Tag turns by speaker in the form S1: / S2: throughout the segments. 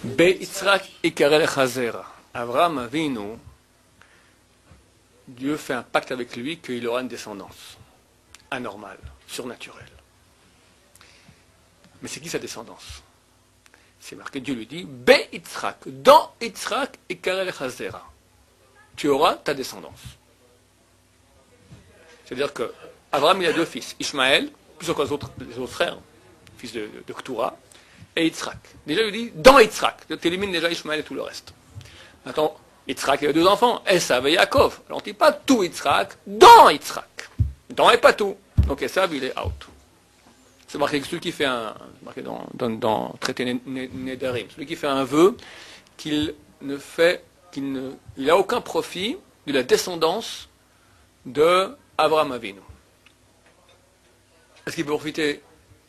S1: Be'itzrak ikarel chazera. Avraham Avinu, Dieu fait un pacte avec lui qu'il aura une descendance anormale, surnaturelle. Mais c'est qui sa descendance? C'est marqué, Dieu lui dit, Be'itzrak, dans Itzrak ikarel chazera. Tu auras ta descendance. C'est-à-dire que Abraham, il a deux fils, Ishmaël, plus encore les autres frères, fils de Ketura, et Yitzhak. Déjà, il dit, dans Yitzhak, tu élimines déjà Ishmaël et tout le reste. Maintenant, Yitzhak, il a deux enfants, Esav et Yaakov. Alors, on ne dit pas tout Yitzhak, dans Yitzhak. Dans et pas tout. Donc, Esav, il est out. C'est marqué que celui qui fait marqué dans traité Nedarim, celui qui fait un vœu qu'il n'a aucun profit de la descendance de Avraham Avinu. Est-ce qu'il peut profiter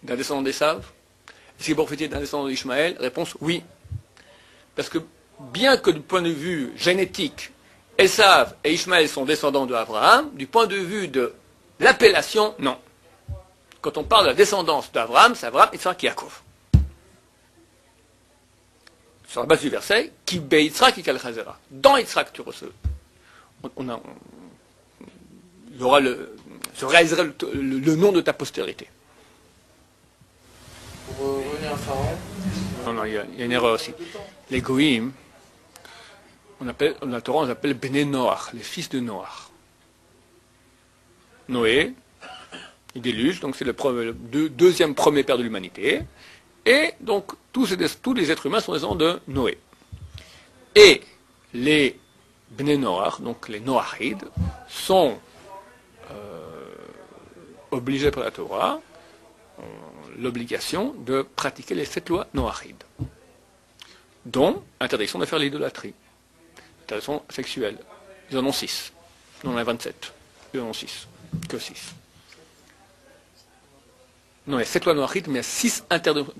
S1: d'un descendant d'Esav? Est-ce qu'il peut profiter d'un descendant d'Ishmaël? Réponse oui. Parce que bien que du point de vue génétique, Esav et Ishmaël sont descendants d'Abraham, du point de vue de l'appellation, non. Quand on parle de la descendance d'Abraham, c'est Abraham, Yitzhak, Yaakov. Sur la base du verset, Ki be'Yitzhak ikal chazera. Dans Yitzhak, tu reçois. Il y aura se réalisera le nom de ta postérité.
S2: Pour revenir à Pharaon.
S1: Non, il y a une erreur aussi. Les Goïm, la Torah, on les appelle Bnei Noach, les fils de Noach. Noé, il déluge, donc c'est le deuxième premier père de l'humanité. Et donc, tous les êtres humains sont descendants de Noé. Et les Bnei Noach, donc les Noachides, sont obligés par la Torah, l'obligation de pratiquer les 7 lois noachides, dont interdiction de faire l'idolâtrie, interdiction sexuelle. Ils en ont 6. Nous on en a 27. Ils en ont 6. Que 6. Non, il y a 7 lois noachides, mais il y a 6 interdictions.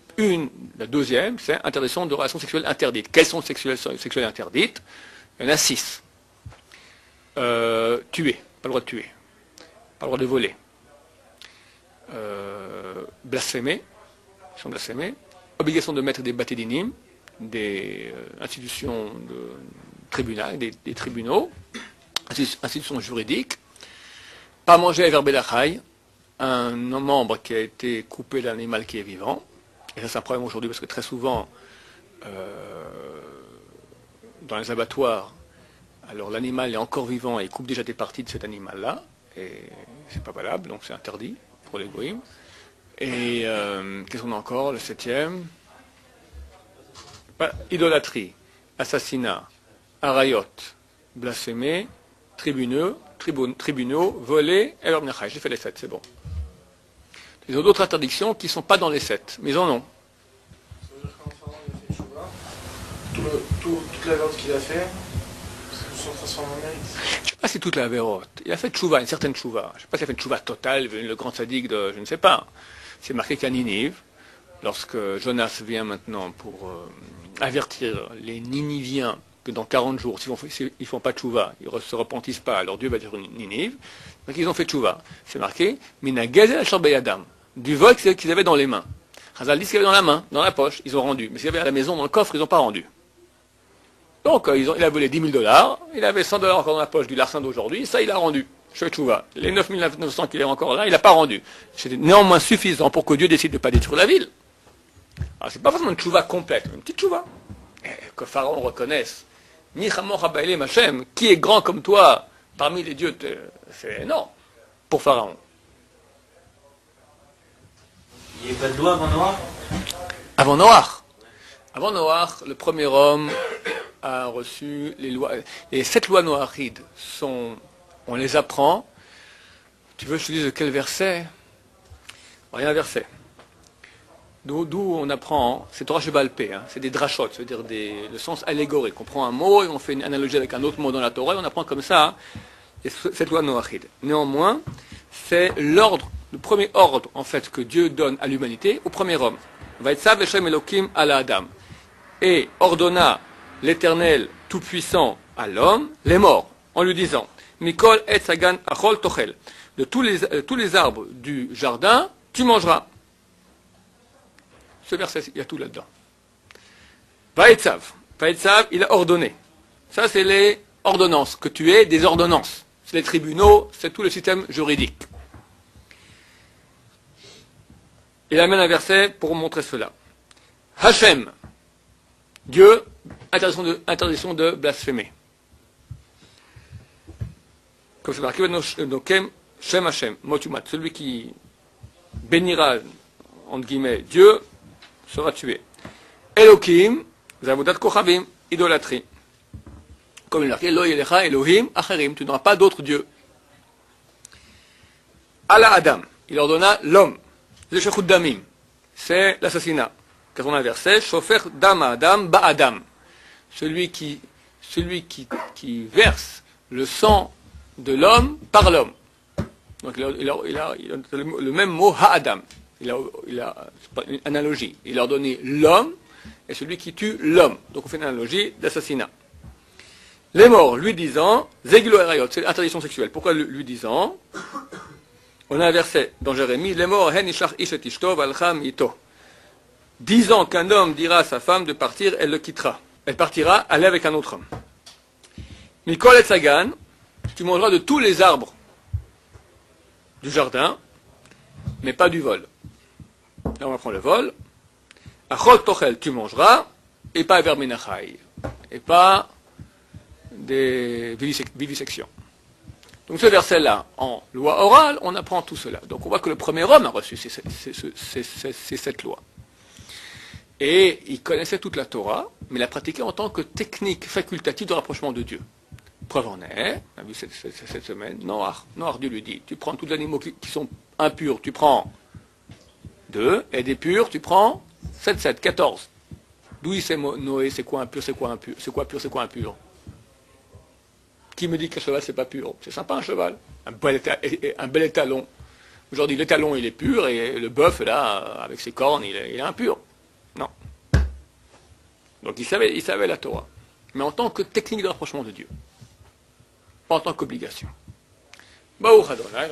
S1: La deuxième, c'est interdiction de relations sexuelles interdites. Quelles sont sexuelles interdites? Il y en a 6. Tuer, pas le droit de tuer. Pas le droit de voler. Blasphémer, obligation de mettre des batédinim, des institutions de tribunal, des tribunaux, institutions juridiques, pas manger à verbelachai, un membre qui a été coupé d'un animal qui est vivant, et ça c'est un problème aujourd'hui parce que très souvent, dans les abattoirs, alors l'animal est encore vivant et il coupe déjà des parties de cet animal-là, et c'est pas valable, donc c'est interdit pour les goïms. Et qu'est-ce qu'on a encore? Le 7e. Idolâtrie, assassinat, arayot, blasphémé, tribunaux, voler, et alors j'ai fait les 7, c'est bon. Ils ont d'autres interdictions qui ne sont pas dans les 7, mais ils en ont.
S2: Ça veut dire qu'en Pharaon il a fait Tchouva, toute la vente qu'il a fait, se sont transformés en mérite.
S1: Je ne sais pas si toute la vérote. Il a fait tchouva, une certaine tchouva. Je ne sais pas s'il a fait une tchouva totale, le grand sadique de... Je ne sais pas. C'est marqué qu'à Ninive, lorsque Jonas vient maintenant pour avertir les Niniviens que dans 40 jours, s'ils ne font pas tchouva, ils ne se repentissent pas, alors Dieu va dire Ninive. Donc ils ont fait tchouva. C'est marqué Mina Gazel Sharbeyadam, du vol qu'ils avaient dans les mains. Chazal dit ce qu'ils avaient dans la main, dans la poche, ils ont rendu. Mais ce qu'ils avaient à la maison, dans le coffre, ils n'ont pas rendu. Donc, il a volé $10 000, il avait $100 encore dans la poche du larcin d'aujourd'hui, ça il a rendu. Je fais tchouva. Les 9 900 qu'il avait encore là, il n'a pas rendu. C'était néanmoins suffisant pour que Dieu décide de ne pas détruire la ville. Alors, c'est pas forcément une tchouva complète, une petite tchouva. Que Pharaon reconnaisse, Machem, qui est grand comme toi parmi les dieux, c'est énorme pour Pharaon.
S3: Il n'y avait pas de loi avant Noach?
S1: Avant Noach. Avant Noach, le premier homme a reçu les lois. Les 7 lois noachides on les apprend. Tu veux que je te dise de quel verset? Il y a un verset. D'où on apprend, c'est Torah Sheba'al Peh, c'est des drachot, c'est-à-dire le sens allégorique. On prend un mot et on fait une analogie avec un autre mot dans la Torah et on apprend comme ça cette loi noachide. Néanmoins, c'est l'ordre, le premier ordre en fait que Dieu donne à l'humanité au premier homme. Vaïtzav Hashem Elokim ala Adam. Et ordonna l'Éternel tout-puissant à l'homme les morts, en lui disant Mikol et Sagan Achol Tochel. De tous les arbres du jardin, tu mangeras. Ce verset, il y a tout là-dedans. Vaetzav. Vaetzav, il a ordonné. Ça, c'est les ordonnances. Que tu aies des ordonnances. C'est les tribunaux, c'est tout le système juridique. Il amène un verset pour montrer cela. Hachem. Dieu, interdiction de blasphémer. Comme c'est marqué, Nokem Shem Hachem, Motumat. Celui qui bénira, entre guillemets, Dieu, sera tué. Elohim, Zavodat Kochavim, idolâtrie. Comme il est marqué, Lo Yelecha Elohim Acherim, tu n'auras pas d'autre Dieu. Allah Adam, il ordonna l'homme. Zeshechut Damim, c'est l'assassinat. Car on a un verset, Shofer Dam Adam Ba Adam. Celui qui verse le sang de l'homme par l'homme. Donc il a le même mot Ha-Adam. Il a c'est pas une analogie. Il a ordonné l'homme et celui qui tue l'homme. Donc on fait une analogie d'assassinat. Les morts lui disant, Zegilo Erayot, c'est interdiction sexuelle. Pourquoi lui disant? On a un verset dans Jérémie, les morts hen ishach ish et ishto valcham ito. 10 ans qu'un homme dira à sa femme de partir, elle le quittera. Elle partira, aller avec un autre homme. Mikol et Sagan, tu mangeras de tous les arbres du jardin, mais pas du vol. Là on apprend le vol. Achol tochel, tu mangeras, et pas verminachai, et pas des vivisections. Donc ce verset-là, en loi orale, on apprend tout cela. Donc on voit que le premier homme a reçu cette loi. Et il connaissait toute la Torah, mais la pratiquait en tant que technique facultative de rapprochement de Dieu. Preuve en est, on a vu cette semaine, Noach, Dieu lui dit, tu prends tous les animaux qui sont impurs, tu prends 2, et des purs, tu prends 7, 14. D'où il sait Noé, c'est quoi impur, c'est quoi impur, c'est quoi pur, c'est quoi impur? Qui me dit qu'un cheval c'est pas pur? C'est sympa un cheval, un bel étalon. Aujourd'hui l'étalon il est pur et le bœuf là, avec ses cornes, il est impur. Non. Donc il savait la Torah, mais en tant que technique de rapprochement de Dieu, pas en tant qu'obligation. Baruch Adonai.